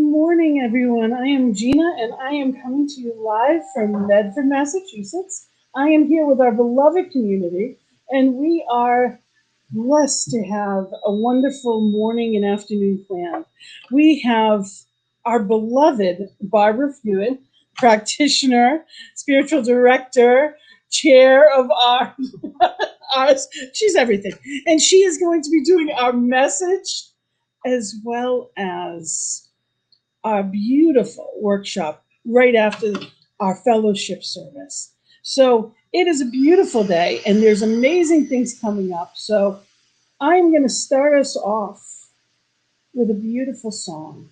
morning, everyone. I am Gina, and I am coming to you live from Medford, Massachusetts. I am here with our beloved community, and we are blessed to have a wonderful morning and afternoon plan. We have our beloved Barbara Fuyat, practitioner, spiritual director, chair of ours. She's everything. And she is going to be doing our message as well as our beautiful workshop right after our fellowship service. So it is a beautiful day and there's amazing things coming up. So I'm going to start us off with a beautiful song.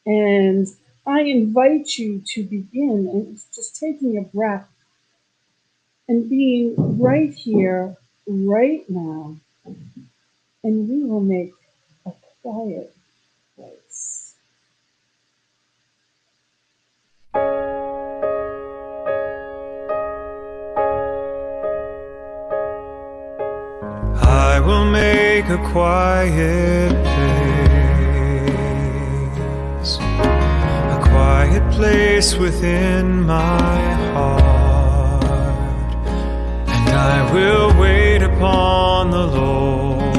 And I invite you to begin and just taking a breath and being right here, right now. And we will make a quiet place. I will make a quiet place within my heart, and I will wait upon the Lord,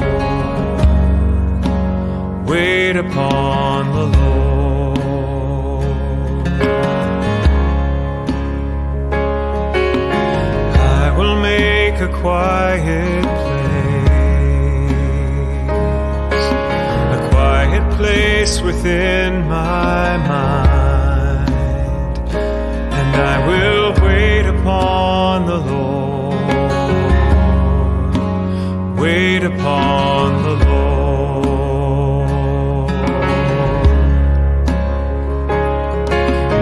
wait upon the Lord. I will make a quiet place within my mind, and I will wait upon the Lord, wait upon the Lord.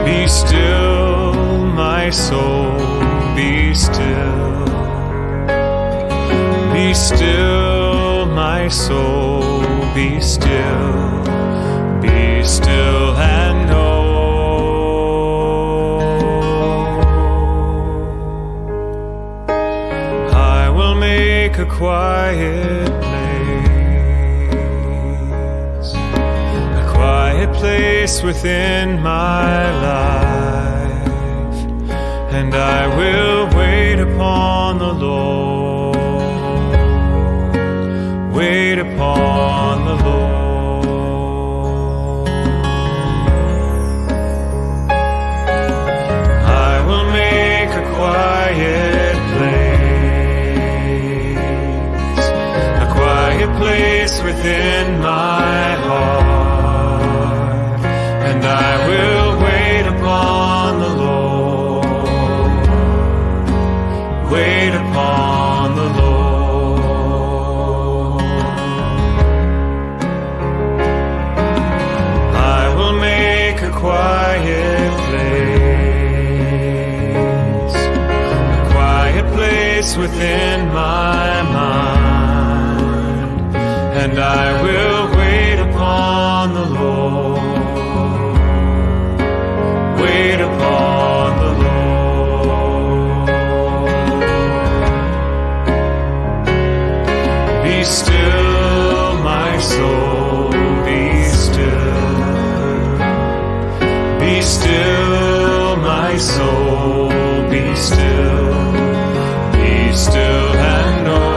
Be still, my soul, be still. Be still, my soul, be still. Be still and know I will make a quiet place within my life, and I will wait upon the Lord, wait upon the Lord. Place within my heart, and I will wait upon the Lord, wait upon the Lord. I will make a quiet place within my mind, and I will wait upon the Lord, wait upon the Lord. Be still, my soul, be still. Be still, my soul, be still. Be still and know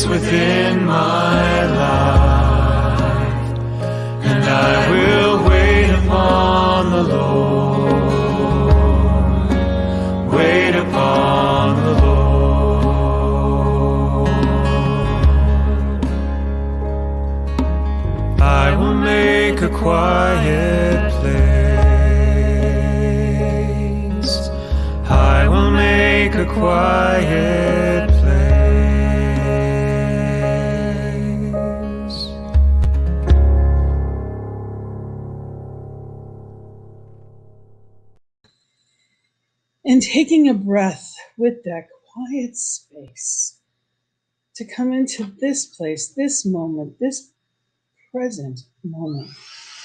within my life, and I will wait upon the Lord, wait upon the Lord. I will make a quiet place, I will make a quiet place. And taking a breath with that quiet space to come into this place, this moment, this present moment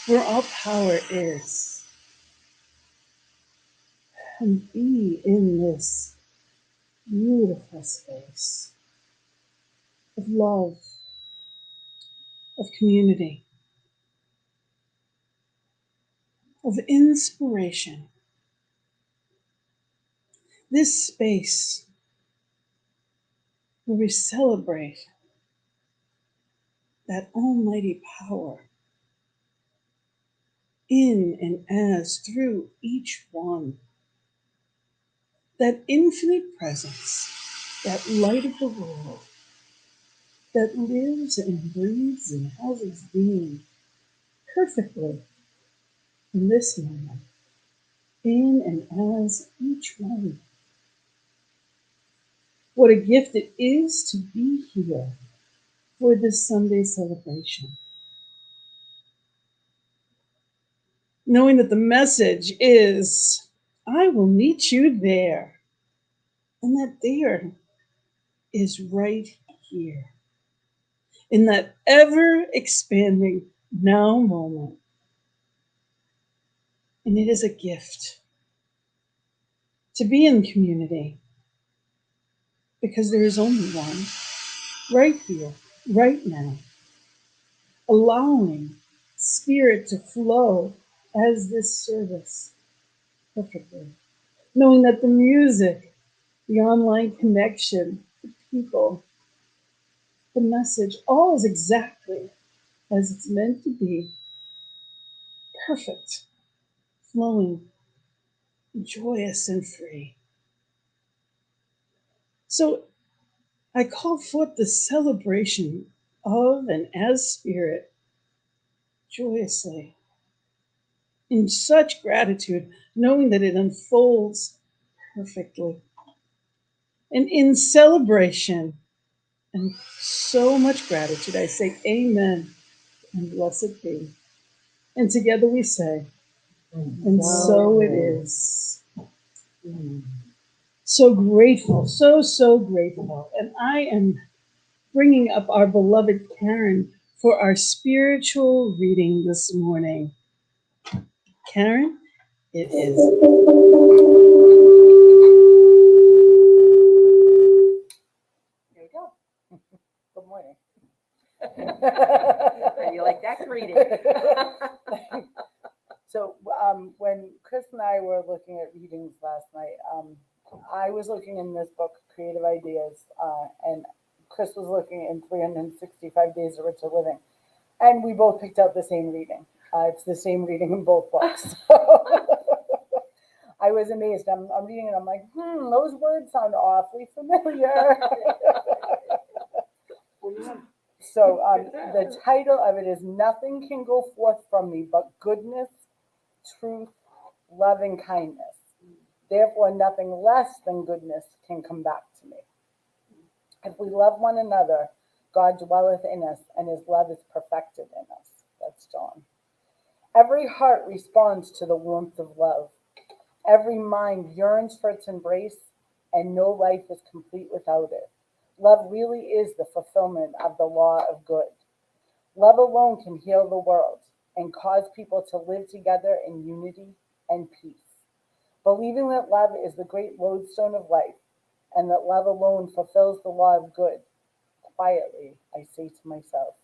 where all power is. can be in this beautiful space of love, of community, of inspiration. This space where we celebrate that almighty power in and as through each one, that infinite presence, that light of the world that lives and breathes and has its being perfectly in this moment, in and as each one. What a gift it is to be here for this Sunday celebration. Knowing that the message is, I will meet you there. And that there is right here in that ever expanding now moment. And it is a gift to be in community because there is only one right here, right now, allowing spirit to flow as this service perfectly. Knowing that the music, the online connection, the people, the message, all is exactly as it's meant to be, perfect, flowing, joyous, and free. So I call forth the celebration of and as spirit joyously, in such gratitude, knowing that it unfolds perfectly. And in celebration and so much gratitude, I say amen and blessed be. And together we say, and so it is. So grateful, so grateful. And I am bringing up our beloved Karen for our spiritual reading this morning. Karen, it is. There you go. Good morning. How you like that greeting? So when Chris and I were looking at readings last night, I was looking in this book, Creative Ideas, and Chris was looking in 365 Days of Richer Living. And we both picked out the same reading. It's the same reading in both books. I was amazed. I'm reading it. I'm like, those words sound awfully familiar. So the title of it is Nothing Can Go Forth from Me But Goodness, Truth, Love, and Kindness. Therefore, nothing less than goodness can come back to me. If we love one another, God dwelleth in us, and his love is perfected in us. That's John. Every heart responds to the warmth of love. Every mind yearns for its embrace, and no life is complete without it. Love really is the fulfillment of the law of good. Love alone can heal the world and cause people to live together in unity and peace. Believing that love is the great lodestone of life and that love alone fulfills the law of good, quietly I say to myself,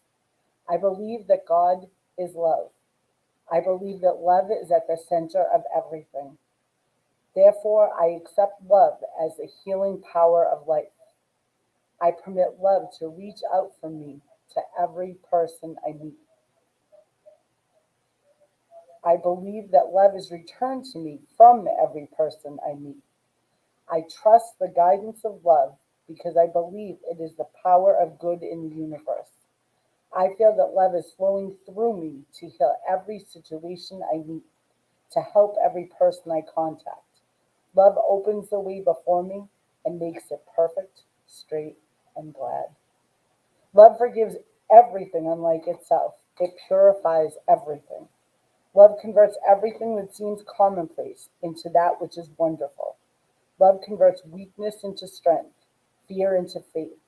I believe that God is love. I believe that love is at the center of everything. Therefore, I accept love as the healing power of life. I permit love to reach out from me to every person I meet. I believe that love is returned to me from every person I meet. I trust the guidance of love because I believe it is the power of good in the universe. I feel that love is flowing through me to heal every situation I meet, to help every person I contact. Love opens the way before me and makes it perfect, straight, and glad. Love forgives everything unlike itself. It purifies everything. Love converts everything that seems commonplace into that which is wonderful. Love converts weakness into strength, fear into faith.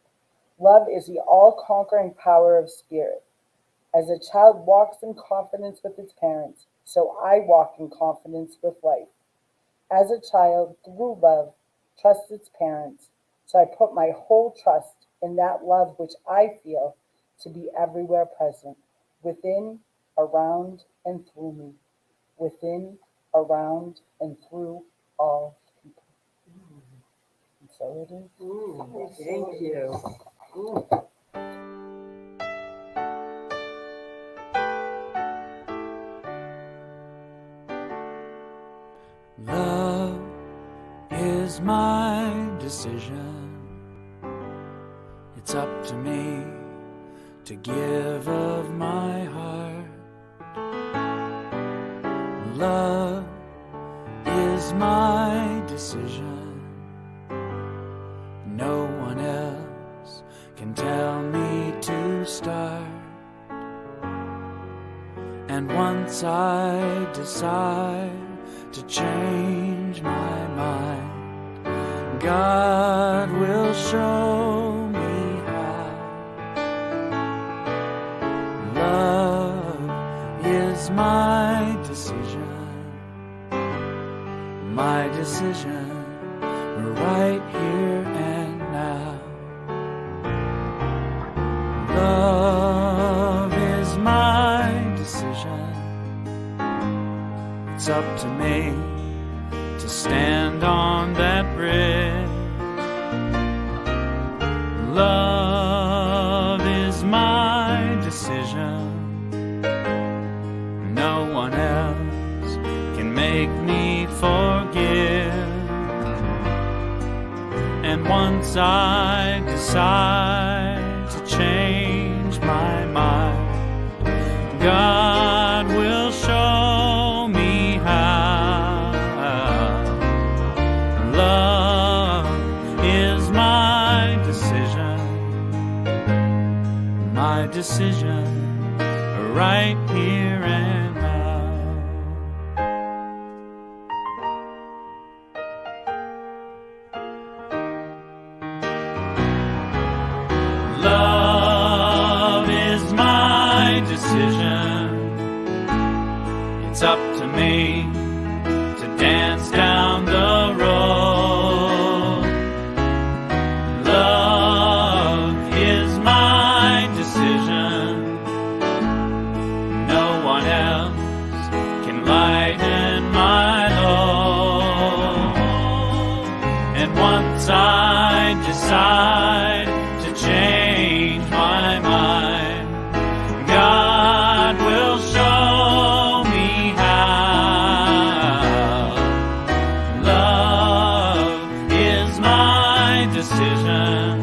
Love is the all-conquering power of spirit. As a child walks in confidence with its parents, so I walk in confidence with life. As a child, through love, trusts its parents. So I put my whole trust in that love which I feel to be everywhere present, within, around, and through me, within, around, and through all people. And so it is. Thank you. Love is my decision. It's up to me to give of my heart. Love is my decision. No one else can tell me to start. And once I decide to change my mind, God will show me how. Love is my decision, right here and now. Love is my decision. It's up to me to stand on that bridge. Love is my decision. No one else can make me forgive. And once I decide to change my mind, God will show me how. Love is my decision, right here and now. Love is my decision. It's up to me to dance down the road. Love is my decision. No one else can lighten my load. And once I decide to change my mind, God will show me how. Love is my decision,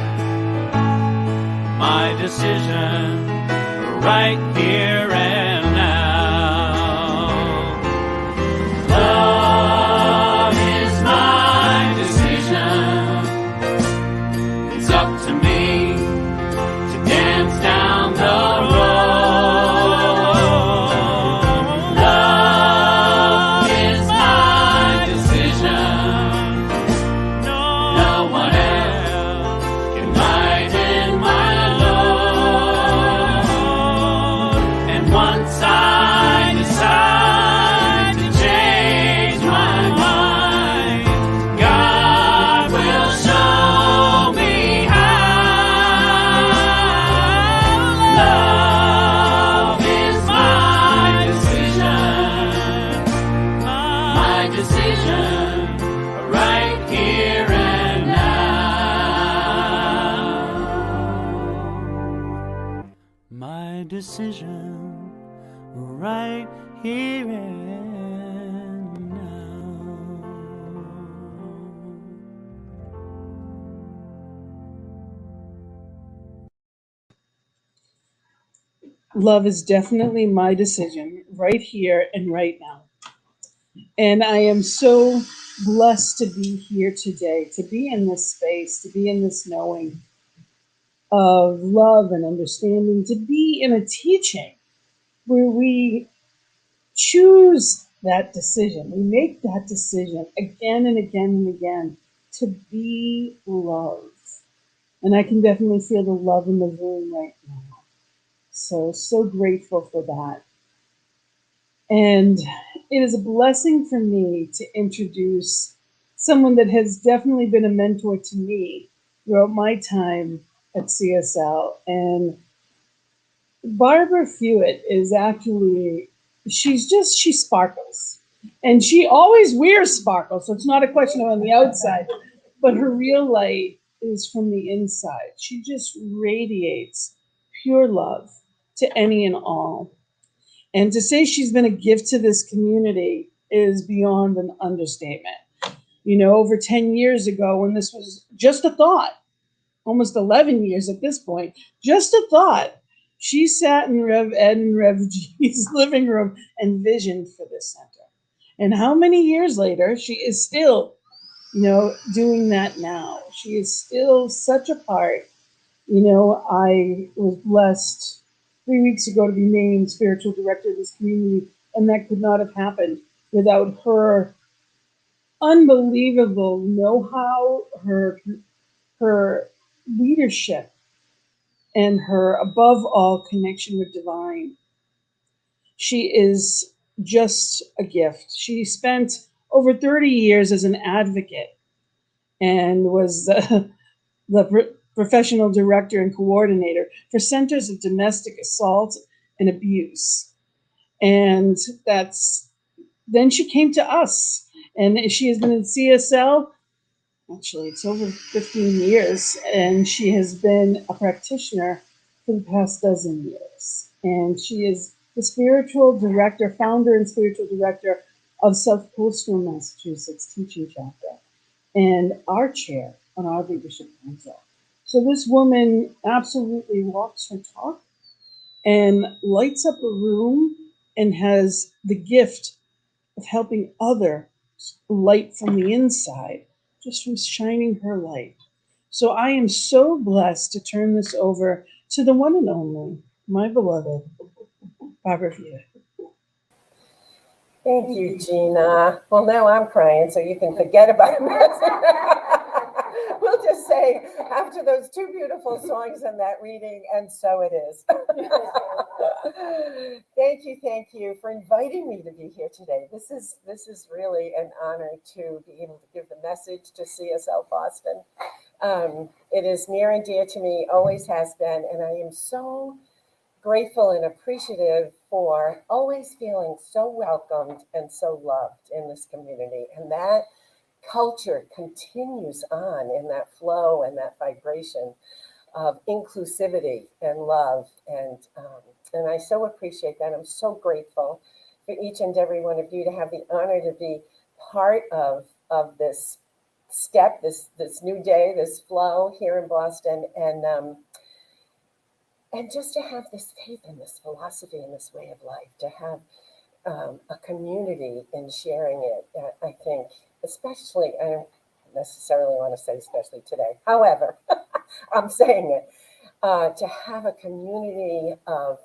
right here and now. Love is my decision. It's up to me to dance down the road. Love is my decision. No one else can lighten my load. And once I decide to change my mind, God will show me how. Love is my decision, right here and now. My decision, right here and now. Love is definitely my decision right here and right now. And I am so blessed to be here today, to be in this space, to be in this knowing of love and understanding, to be in a teaching where we choose that decision. We make that decision again and again and again to be love. And I can definitely feel the love in the room right now. So grateful for that. And It is a blessing for me to introduce someone that has definitely been a mentor to me throughout my time at CSL. And Barbara Fuyat is actually, she sparkles. And she always wears sparkles, so it's not a question of on the outside, but her real light is from the inside. She just radiates pure love to any and all. And to say she's been a gift to this community is beyond an understatement. You know, over 10 years ago, when this was just a thought, almost 11 years at this point, just a thought, she sat in Rev Ed and Rev G's living room and visioned for this center. And how many years later, she is still, doing that now. She is still such a part. I was blessed 3 weeks ago to be named spiritual director of this community, and that could not have happened without her unbelievable know-how, her leadership, and her above all connection with divine. She is just a gift. She spent over 30 years as an advocate and was the professional director and coordinator for centers of domestic assault and abuse. And then she came to us, and she has been in CSL. Actually, it's over 15 years, and she has been a practitioner for the past dozen years. And she is the spiritual director, founder and spiritual director of South Coastal Massachusetts Teaching Chapter, and our chair on our leadership council. So this woman absolutely walks her talk and lights up a room and has the gift of helping others light from the inside, just from shining her light. So I am so blessed to turn this over to the one and only, my beloved, Barbara Fuyat. Thank you, Gina. Well, now I'm crying, so you can forget about it. We'll just say, after those two beautiful songs and that reading, and so it is. Thank you for inviting me to be here today. This is really an honor to be able to give the message to CSL Boston. It is near and dear to me, always has been, and I am so grateful and appreciative for always feeling so welcomed and so loved in this community. And that culture continues on in that flow and that vibration of inclusivity and love. And I so appreciate that. I'm so grateful for each and every one of you to have the honor to be part of this step, this new day, this flow here in Boston. And just to have this faith and this philosophy and this way of life, to have a community in sharing it, I think, especially, I don't necessarily want to say especially today, however, I'm saying it, to have a community of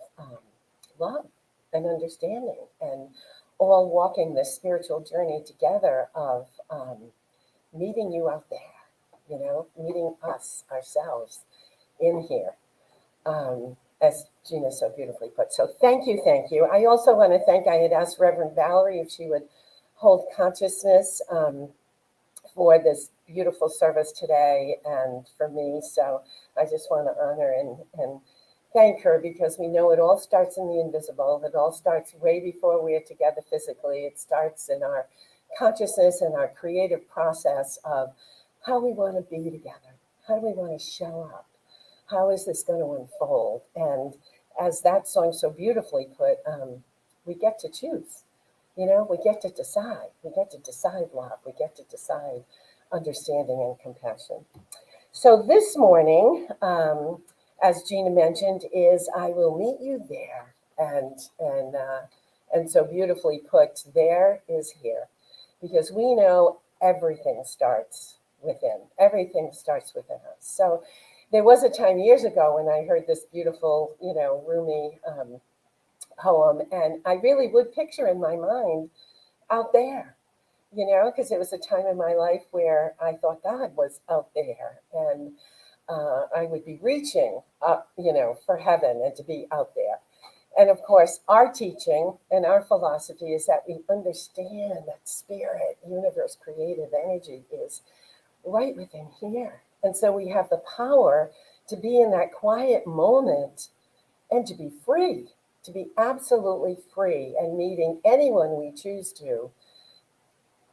love and understanding and all walking this spiritual journey together of meeting you out there, meeting us, ourselves in here. As Gina so beautifully put. So thank you. I also want to thank, I had asked Reverend Valerie if she would hold consciousness for this beautiful service today and for me. So I just want to honor and thank her, because we know it all starts in the invisible. It all starts way before we're together physically. It starts in our consciousness and our creative process of how we want to be together. How do we want to show up? How is this going to unfold? And as that song so beautifully put, we get to choose. We get to decide. We get to decide love. We get to decide understanding and compassion. So this morning, as Gina mentioned, is I will meet you there. And so beautifully put, there is here. Because we know everything starts within. Everything starts within us. So there was a time years ago when I heard this beautiful, Rumi poem, and I really would picture in my mind out there, because it was a time in my life where I thought God was out there, and I would be reaching up, for heaven and to be out there. And of course, our teaching and our philosophy is that we understand that spirit, universe, creative energy is right within here. And so we have the power to be in that quiet moment and to be free, to be absolutely free and meeting anyone we choose to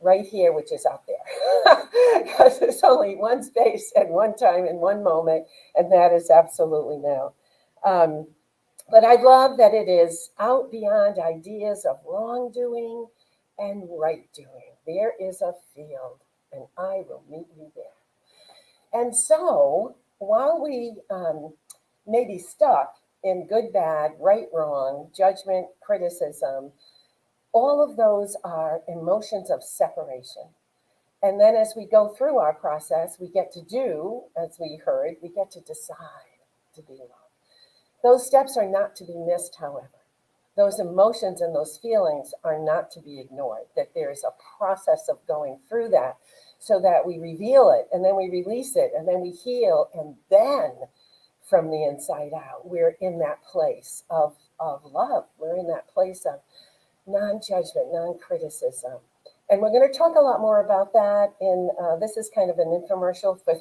right here, which is out there. Because there's only one space and one time and one moment, and that is absolutely now. But I love that it is out beyond ideas of wrongdoing and right doing. There is a field, and I will meet you there. And so while we may be stuck in good, bad, right, wrong, judgment, criticism, all of those are emotions of separation. And then as we go through our process, we get to do, as we heard, we get to decide to be loved. Those steps are not to be missed, however. Those emotions and those feelings are not to be ignored, that there is a process of going through that so that we reveal it and then we release it and then we heal. And then from the inside out, we're in that place of love. We're in that place of non-judgment, non-criticism. And we're going to talk a lot more about that in, this is kind of an infomercial for,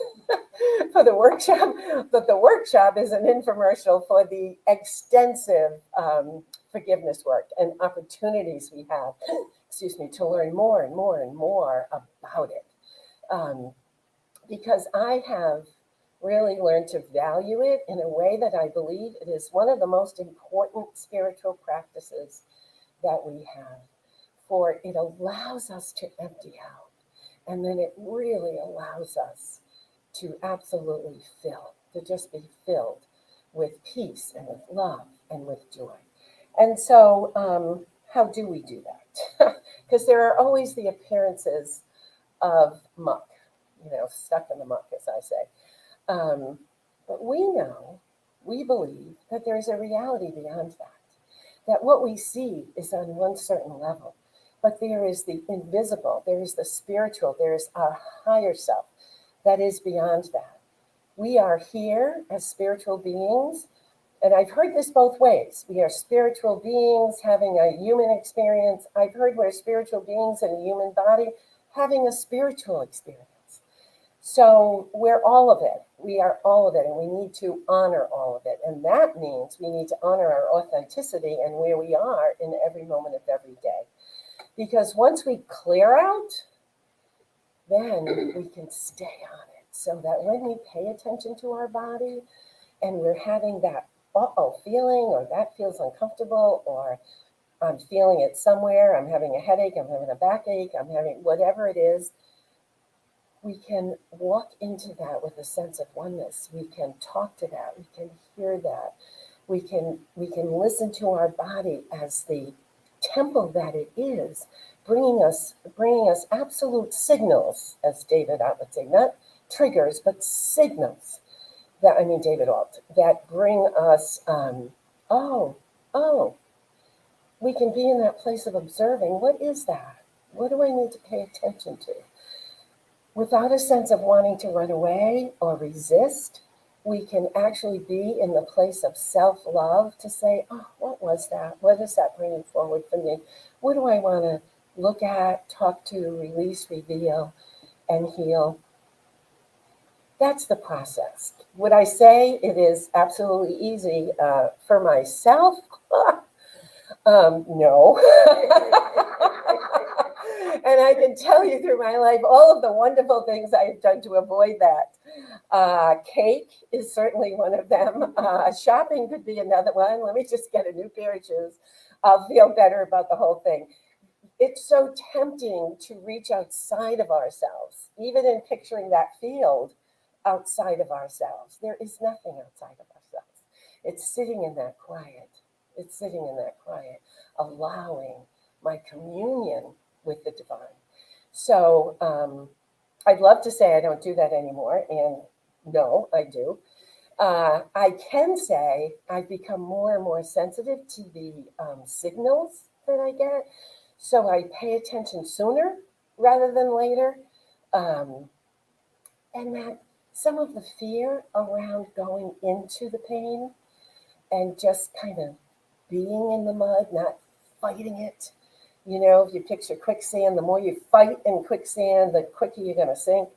for the workshop, but the workshop is an infomercial for the extensive forgiveness work and opportunities we have, excuse me, to learn more and more and more about it. Because I have really learned to value it in a way that I believe it is one of the most important spiritual practices that we have. For it allows us to empty out. And then it really allows us to absolutely fill, to just be filled with peace and with love and with joy. And so how do we do that? Because there are always the appearances of muck, stuck in the muck, as I say. But we know, we believe that there's a reality beyond that what we see is on one certain level. But there is the invisible, there is the spiritual, there is our higher self that is beyond that. We are here as spiritual beings, and I've heard this both ways. We are spiritual beings having a human experience. I've heard we're spiritual beings in a human body having a spiritual experience. So we're all of it. We are all of it, and we need to honor all of it. And that means we need to honor our authenticity and where we are in every moment of every day. Because once we clear out, then we can stay on it. So that when we pay attention to our body and we're having that feeling, or that feels uncomfortable, or I'm feeling it somewhere, I'm having a headache, I'm having a backache, I'm having whatever it is, we can walk into that with a sense of oneness. We can talk to that. We can hear that. We can listen to our body as the temple that it is, bringing us absolute signals, as David Alt would say, not triggers, but signals. David Alt, that bring us, we can be in that place of observing. What is that? What do I need to pay attention to? Without a sense of wanting to run away or resist, we can actually be in the place of self-love to say, what was that? What is that bringing forward for me? What do I want to look at, talk to, release, reveal, and heal? That's the process. Would I say it is absolutely easy for myself? No. And I can tell you through my life all of the wonderful things I've done to avoid that. Cake is certainly one of them. Shopping could be another one. Let me just get a new pair of shoes. I'll feel better about the whole thing. It's so tempting to reach outside of ourselves, even in picturing that field outside of ourselves. There is nothing outside of ourselves. It's sitting in that quiet. It's sitting in that quiet, allowing my communion with the divine. So I'd love to say I don't do that anymore, and no, I do. I can say I've become more and more sensitive to the signals that I get, so I pay attention sooner rather than later, and that some of the fear around going into the pain and just kind of being in the mud, not fighting it. You know, if you picture quicksand, the more you fight in quicksand, the quicker you're going to sink.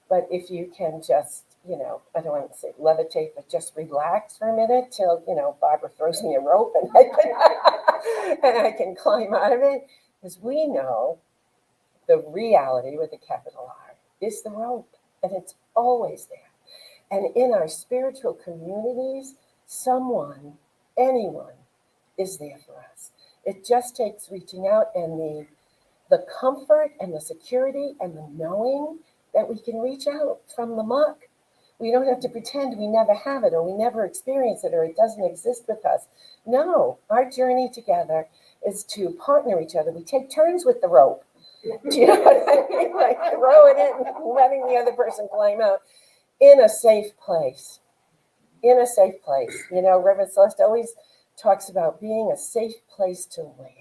But if you can just, you know, I don't want to say levitate, but just relax for a minute till, you know, Barbara throws me a rope and I can climb out of it. Because we know the reality with a capital R is the rope, and it's always there. And in our spiritual communities, someone, anyone, is there for us. It just takes reaching out and the comfort and the security and the knowing that we can reach out from the muck. We don't have to pretend we never have it or we never experience it or it doesn't exist with us. No, our journey together is to partner each other. We take turns with the rope. Do you know what I mean? Like throwing it and letting the other person climb out in a safe place. In a safe place. You know, Reverend Celeste always talks about being a safe place to land.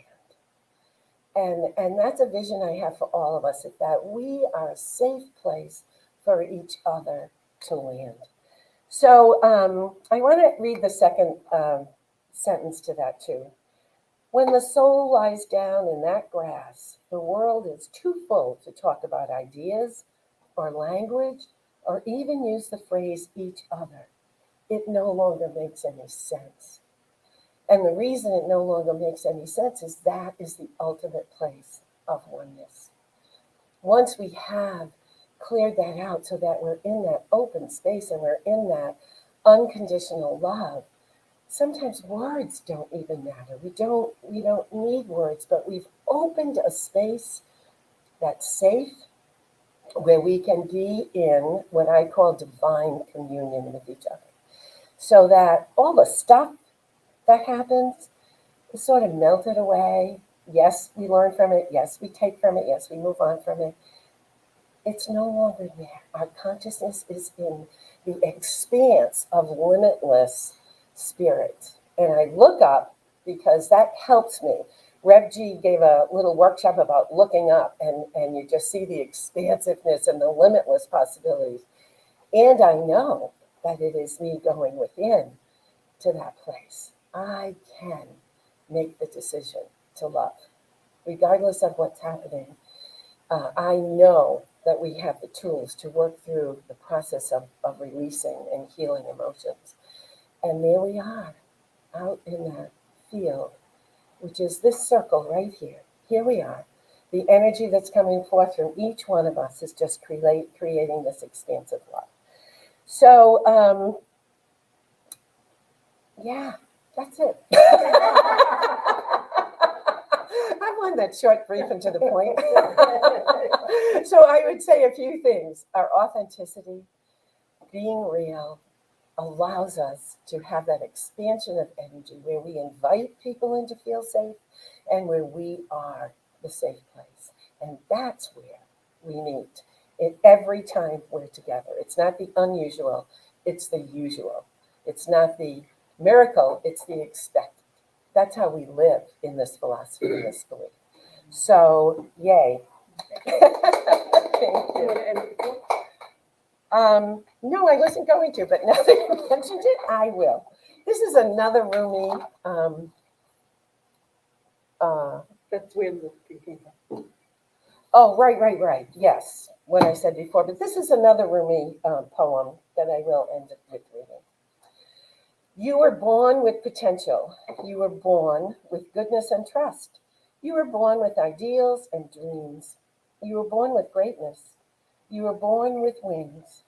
And that's a vision I have for all of us, is that we are a safe place for each other to land. So I want to read the second sentence to that too. When the soul lies down in that grass, the world is too full to talk about ideas or language or even use the phrase each other. It no longer makes any sense. And the reason it no longer makes any sense is that is the ultimate place of oneness. Once we have cleared that out so that we're in that open space and we're in that unconditional love, sometimes words don't even matter. We don't need words, but we've opened a space that's safe where we can be in what I call divine communion with each other. So that all the stuff that happens is sort of melted away. Yes, we learn from it. Yes, we take from it. Yes, we move on from it. It's no longer there. Our consciousness is in the expanse of limitless spirit. And I look up because that helps me. Rev G gave a little workshop about looking up, and you just see the expansiveness and the limitless possibilities. And I know that it is me going within to that place. I can make the decision to love, regardless of what's happening. I know that we have the tools to work through the process of releasing and healing emotions. And there we are, out in that field, which is this circle right here. Here we are. The energy that's coming forth from each one of us is just creating this expansive love. So, yeah, that's it. I want that short, brief, and to the point. So I would say a few things. Our authenticity, being real, allows us to have that expansion of energy where we invite people in to feel safe and where we are the safe place. And that's where we meet. Every time we're together. It's not the unusual, it's the usual. It's not the miracle, it's the expected. That's how we live in this philosophy, in this belief. So, yay. Thank you. No, I wasn't going to, but now that you mentioned it, I will. This is another Rumi. That's where the thinking. Oh, right. Yes, what I said before. But this is another Rumi poem that I will end with reading. You were born with potential. You were born with goodness and trust. You were born with ideals and dreams. You were born with greatness. You were born with wings.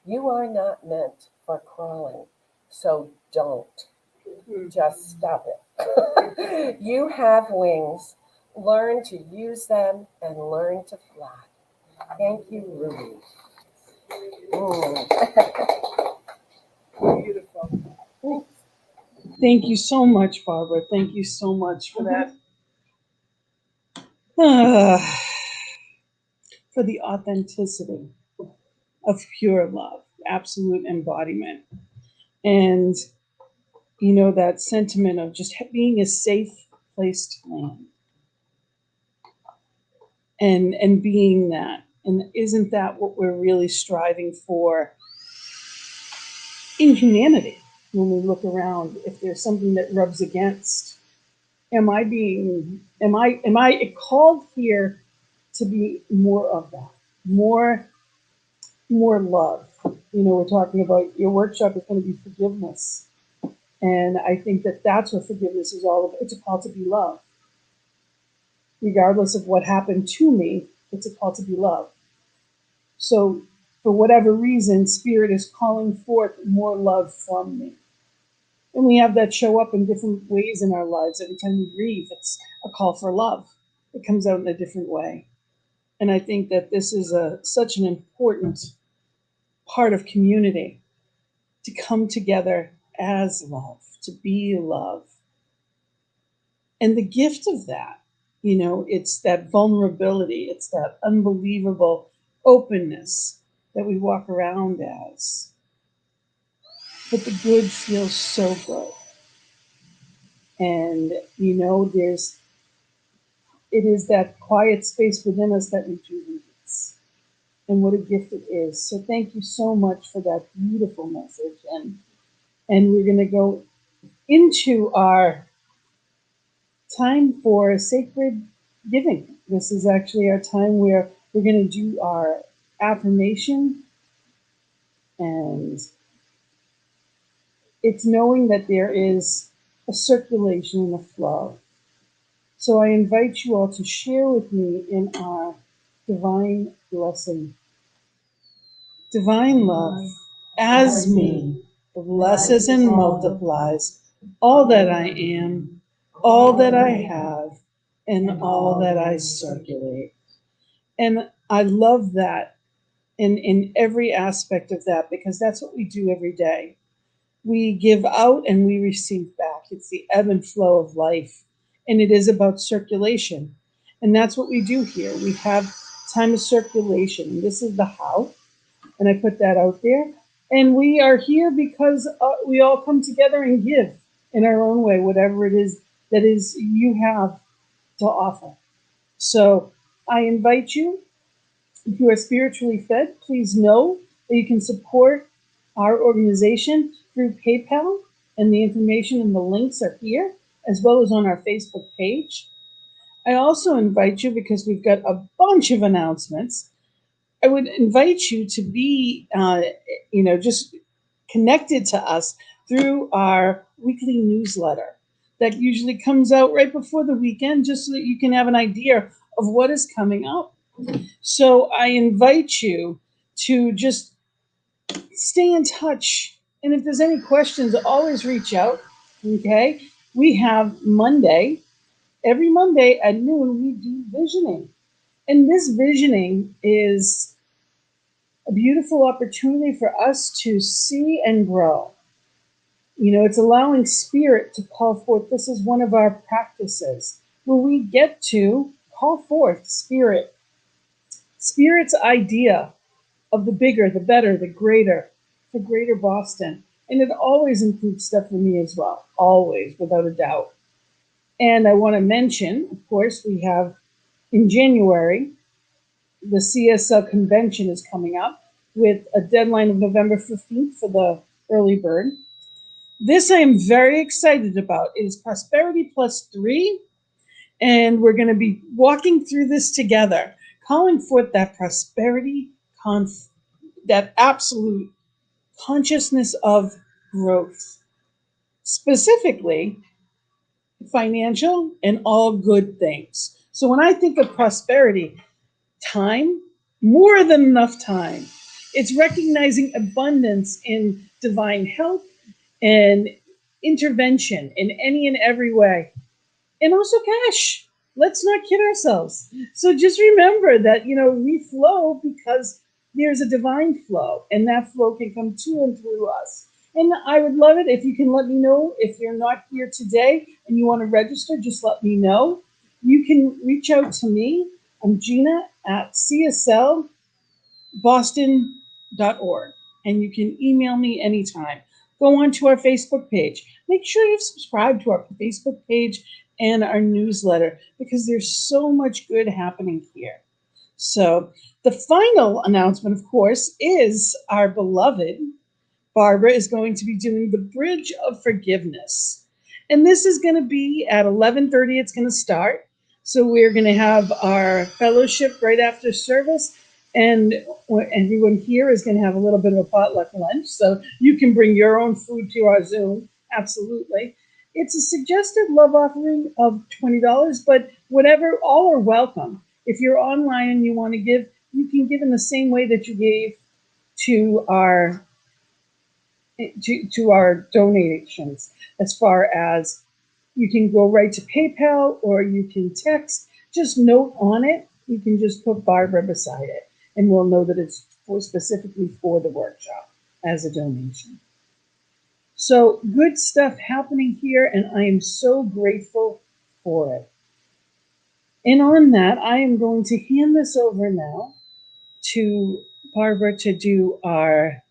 You are not meant for crawling, so don't. Just stop it. You have wings. Learn to use them and learn to fly. Thank you, Ruby. Beautiful. Thank you so much, Barbara. Thank you so much for that. For the authenticity of pure love, absolute embodiment. And, you know, that sentiment of just being a safe place to land. And being that. And isn't that what we're really striving for in humanity? When we look around, if there's something that rubs against am I called here to be more of that, more more love. We're talking about your workshop is going to be forgiveness. And I think that that's what forgiveness is all about. It's a call to be loved. Regardless of what happened to me, it's a call to be loved. So, for whatever reason, Spirit is calling forth more love from me. And we have that show up in different ways in our lives. Every time we grieve, it's a call for love. It comes out in a different way. And I think that this is such an important part of community, to come together as love, to be love. And the gift of that, it's that vulnerability, it's that unbelievable openness that we walk around as. But the good feels so good. And, it is that quiet space within us that rejuvenates. And what a gift it is. So thank you so much for that beautiful message. And we're going to go into our time for sacred giving. This is actually our time where we're going to do our affirmation, and it's knowing that there is a circulation and a flow. So I invite you all to share with me in our divine blessing. Divine love, as me, blesses and multiplies all that I am, all that I have, and all that I circulate. And I love that in every aspect of that, because that's what we do every day. We give out and we receive back. It's the ebb and flow of life. And it is about circulation. And that's what we do here. We have time of circulation. This is the how. And I put that out there. And we are here because we all come together and give in our own way, whatever it is that is you have to offer. So I invite you, if you are spiritually fed, please know that you can support our organization through PayPal, and the information and the links are here, as well as on our Facebook page. I also invite you, because we've got a bunch of announcements, I would invite you to be, just connected to us through our weekly newsletter that usually comes out right before the weekend, just so that you can have an idea of what is coming up. So I invite you to just stay in touch. And if there's any questions, always reach out. Okay. We have every Monday at noon, we do visioning. And this visioning is a beautiful opportunity for us to see and grow. It's allowing Spirit to call forth. This is one of our practices where we get to call forth Spirit's idea of the bigger, the better, the greater, for greater Boston. And it always includes stuff for me as well, always, without a doubt. And I want to mention, of course, we have in January, the CSL convention is coming up with a deadline of November 15th for the early bird. This I am very excited about. It is Prosperity Plus 3, and we're going to be walking through this together, calling forth that prosperity, that absolute consciousness of growth, specifically financial and all good things. So when I think of prosperity, time, more than enough time. It's recognizing abundance in divine help and intervention in any and every way. And also cash. Let's not kid ourselves. So just remember that, we flow because there's a divine flow, and that flow can come to and through us. And I would love it if you can let me know if you're not here today and you want to register, just let me know. You can reach out to me. I'm Gina at cslboston.org, and you can email me anytime. Go on to our Facebook page. Make sure you subscribe to our Facebook page and our newsletter, because there's so much good happening here. So the final announcement, of course, is our beloved Barbara is going to be doing the Bridge of Forgiveness. And this is going to be at 11:30. It's going to start. So we're going to have our fellowship right after service, and everyone here is going to have a little bit of a potluck lunch. So you can bring your own food to our Zoom. Absolutely. It's a suggested love offering of $20, but whatever, all are welcome. If you're online and you want to give, you can give in the same way that you gave to our to our donations, as far as you can go right to PayPal or you can text. Just note on it, you can just put Barbara beside it, and we'll know that it's for specifically for the workshop as a donation. So good stuff happening here, and I am so grateful for it. And on that, I am going to hand this over now to Barbara to do our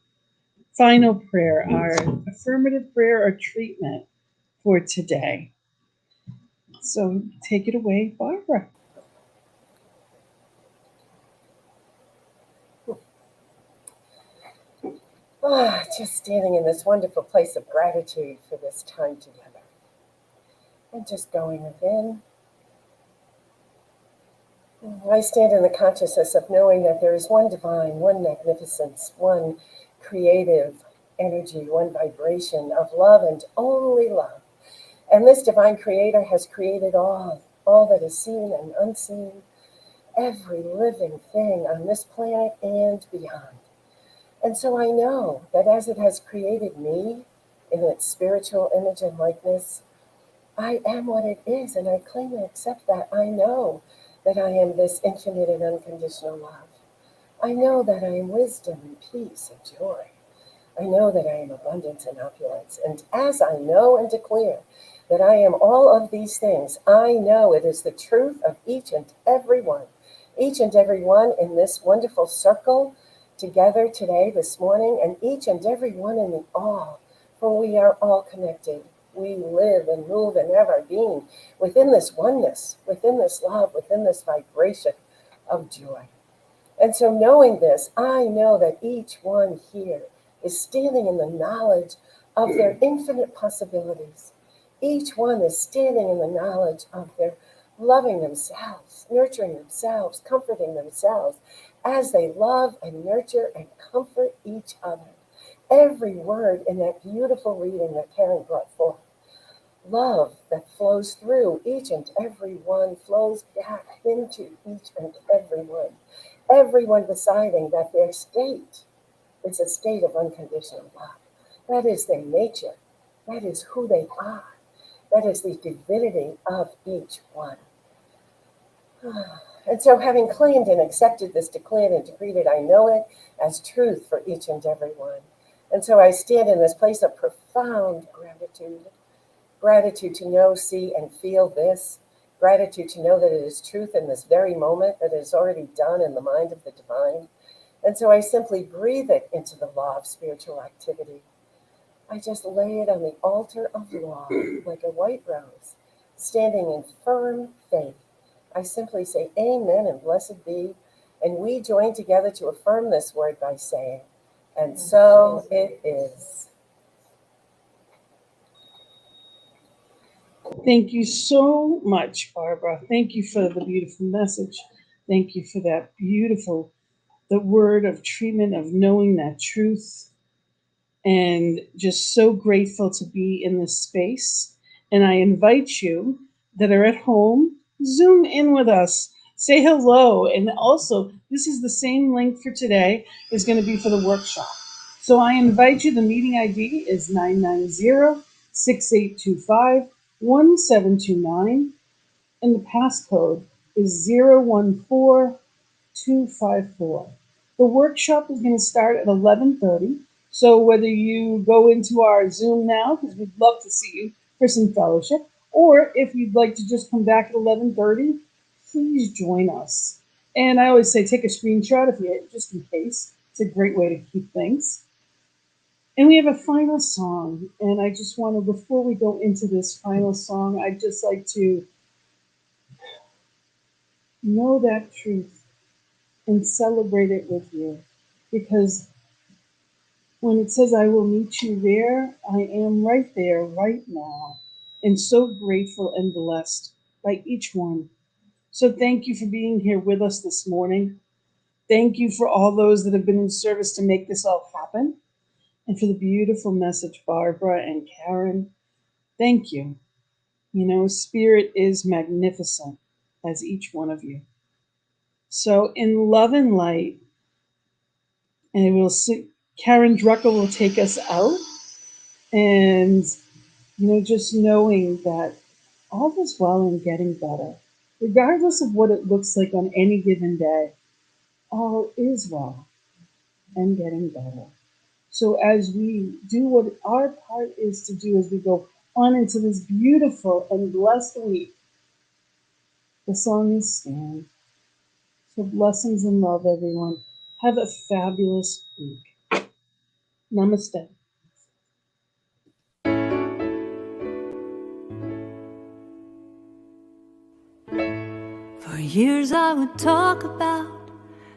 final prayer, our affirmative prayer or treatment for today. So take it away, Barbara. Just standing in this wonderful place of gratitude for this time together. And just going within. I stand in the consciousness of knowing that there is one divine, one magnificence, one creative energy, one vibration of love and only love. And this divine creator has created all that is seen and unseen, every living thing on this planet and beyond. And so I know that as it has created me in its spiritual image and likeness, I am what it is, and I claim and accept that. I know that I am this infinite and unconditional love. I know that I am wisdom and peace and joy. I know that I am abundance and opulence. And as I know and declare that I am all of these things, I know it is the truth of each and every one in this wonderful circle together today, this morning, and each and every one in the all, for we are all connected. We live and move and have our being within this oneness, within this love, within this vibration of joy. And so knowing this, I know that each one here is standing in the knowledge of their infinite possibilities. Each one is standing in the knowledge of their loving themselves, nurturing themselves, comforting themselves as they love and nurture and comfort each other. Every word in that beautiful reading that Karen brought forth, love that flows through each and every one flows back into each and every one. Everyone deciding that their state is a state of unconditional love. That is their nature. That is who they are. That is the divinity of each one. And so having claimed and accepted this, declared and decreed it, I know it as truth for each and every one. And so I stand in this place of profound gratitude. Gratitude to know, see, and feel this. Gratitude to know that it is truth in this very moment, that it is already done in the mind of the divine. And so I simply breathe it into the law of spiritual activity. I just lay it on the altar of law like a white rose, standing in firm faith. I simply say amen and blessed be, and we join together to affirm this word by saying, and so it is. Thank you so much, Barbara. Thank you for the beautiful message. Thank you for that beautiful, the word of treatment of knowing that truth, and just so grateful to be in this space. And I invite you that are at home, Zoom in with us, say hello. And also, this is the same link for today, is going to be for the workshop. So I invite you, the meeting ID is 990-6825-1729, and the passcode is 014254. The workshop is going to start at 11:30. So whether you go into our Zoom now, because we'd love to see you for some fellowship, or if you'd like to just come back at 11:30, please join us. And I always say take a screenshot if you, just in case. It's a great way to keep things. And we have a final song, and I just want to, before we go into this final song, I'd just like to know that truth and celebrate it with you, because when it says I will meet you there, I am right there right now. and so grateful and blessed by each one. So thank you for being here with us this morning. Thank you for all those that have been in service to make this all happen, and for the beautiful message, Barbara and Karen. Thank you. You know, Spirit is magnificent, as each one of you. So in love and light, and we'll see, Karen Drucker will take us out. And, you know, just knowing that all is well and getting better, regardless of what it looks like on any given day, all is well and getting better. So as we do what our part is to do as we go on into this beautiful and blessed week, the song is Stand. So blessings and love, everyone. Have a fabulous week. Namaste. For years I would talk about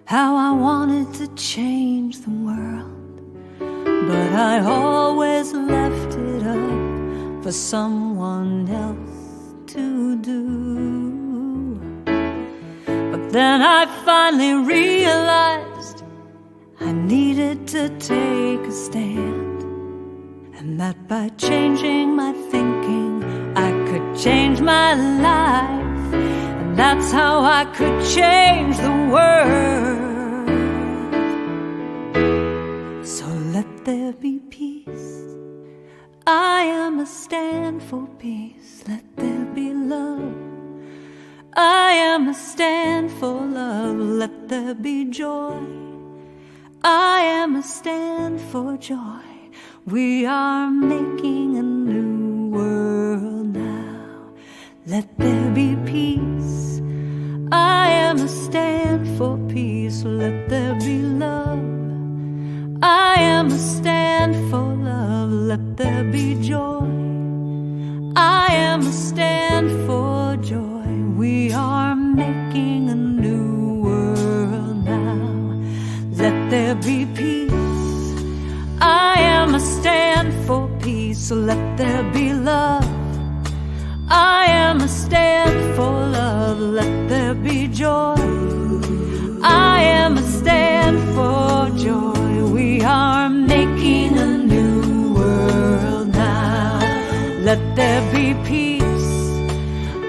how I wanted to change the world, but I always left it up for someone else to do. But then I finally realized I needed to take a stand, and that by changing my thinking I could change my life. That's how I could change the world. So let there be peace. I am a stand for peace. Let there be love. I am a stand for love. Let there be joy. I am a stand for joy. We are making a new world now. Let there be peace. I am a stand for peace. Let there be love. I am a stand for love. Let there be joy. I am a stand for joy. We are making a new world now. Let there be peace. I am a stand for peace. Let there be love. I am a stand for love. Let there be joy. I am a stand for joy. We are making a new world now. Let there be peace.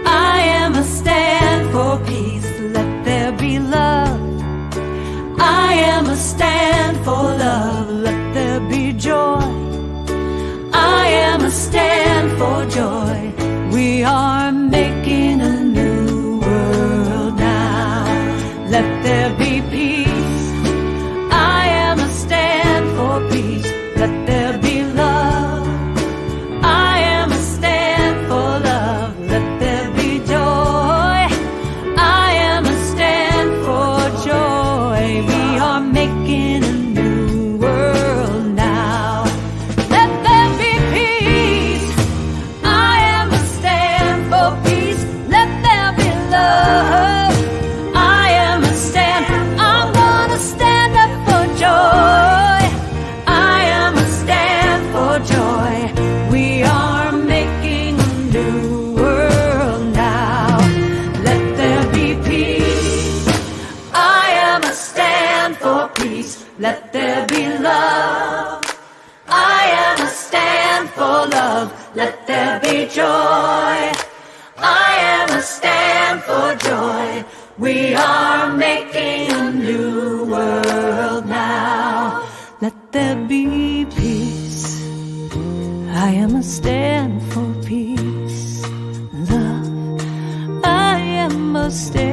I am a stand for peace. Let there be love. I am a stand for love. Let there be joy. I am a stand for joy. We are making a new world now. Let there be peace. I am a stand for peace. Let there be love. I am a stand for love. Let there be joy. I am a stand for joy. We are making a new world now. Let there be peace. I am a stand for peace. Let there be love. I am a stand. I'm gonna stand up for joy. I am a stand for joy. We are making a new world now. Let there be peace. I am a stand for peace. Let there be love. I am a stand for love. Let there be joy. I am a stand for joy. We are making a new world now. Let there be peace. I am a stand for peace. Love. I am a stand